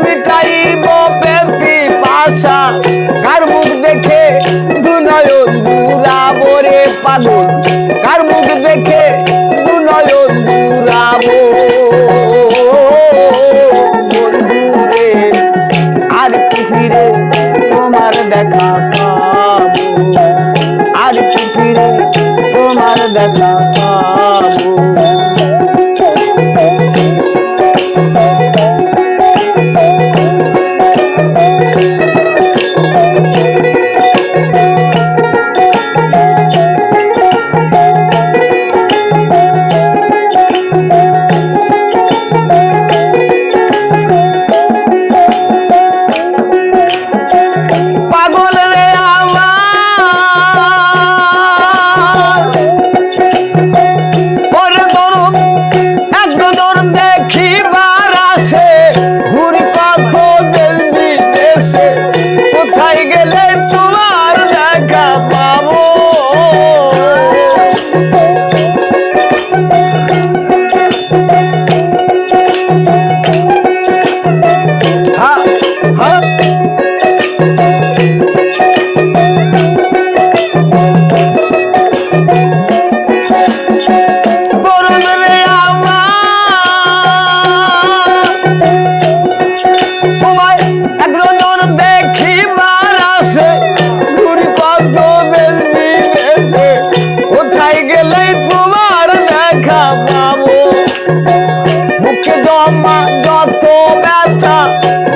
মিটাইব peppy পাশা কার মুখ দেখে দুনয়ন জুড়াবো রে পাগল কার মুখ দেখে দুনয়ন জুড়াবো বন্ধুরে আর কি ফিরে তোমার দেখা পাবো আর কি ফিরে তোমার দেখা পাবো পাগল রে আমার পরে দরদ এক নজর দেখিবার আসে ঘুরি কত দেখবি দেশে কোথায় গেলে তোমার দেখা পাবো হ্যাঁ হ্যাঁ তোমায় এক নজর দেখিবার আসে ঘুরি কত বেলবি দেশে কোথায় গেলে তোমার দেখা পাবো মুখে জমা যত ব্যথা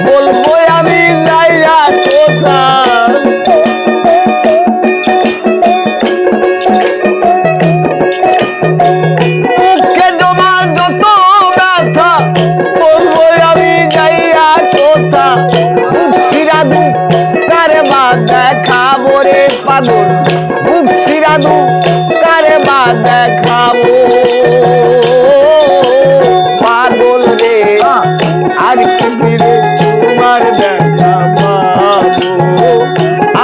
বলবো আমি যাইয়া কোথায় মুখে জমা যত ব্যথা বলবো আমি যাইয়া কোথা সিরাদু কারে মা দেখাবো রে পাগল মুখ সিরাদু কারে মা দেখাবো পাগল রে আর কি ফিরে তোমার দেখা পাবো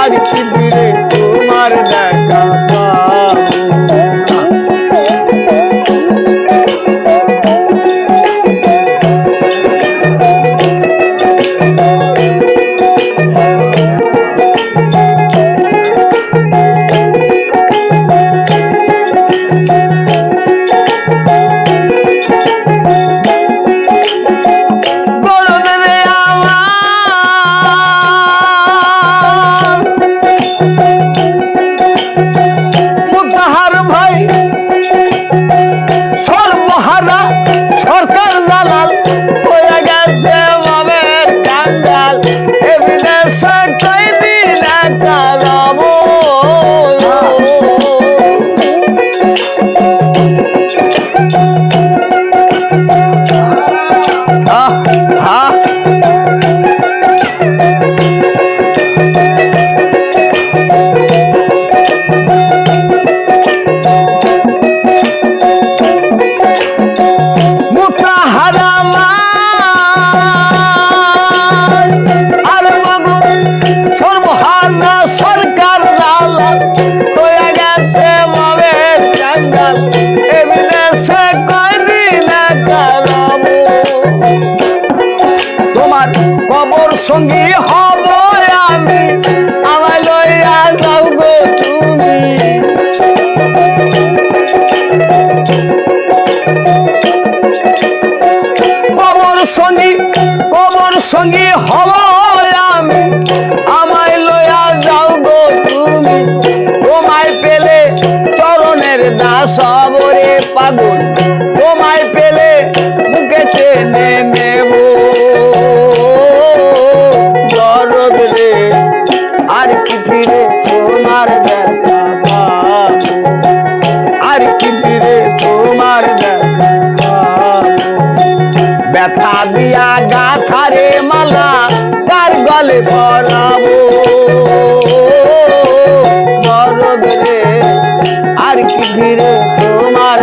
আর কি ফিরে তোমার দেখা পাবো সর্বহারা সরকার জালাল হয়ে গেছে বাবের কাঙ্গাল এ বিদেশে কয়দি না কারাবো সরকার হয়ে গেছে বাবের কাঙ্গাল এ বিদেশে কয়দিন কারাবো তোমার কবর সঙ্গী হব আমি আমায় লইয়া যাও গো তুমি কবর সঙ্গী হব আমি আমায় লইয়া যাও গো তুমি তোমায় পেলে চরণের দাস হব রে পাগল তোমায় পেলে বুকে টেনে নেব দরদ রে আর কি ফিরে তোমার দেখা পাবো আর কি ফিরে তোমার দেখা পাবো ব্যথা দিয়া গাথারে মালা কার গলে পরাবো দরদ রে আর কি ফিরে তোমার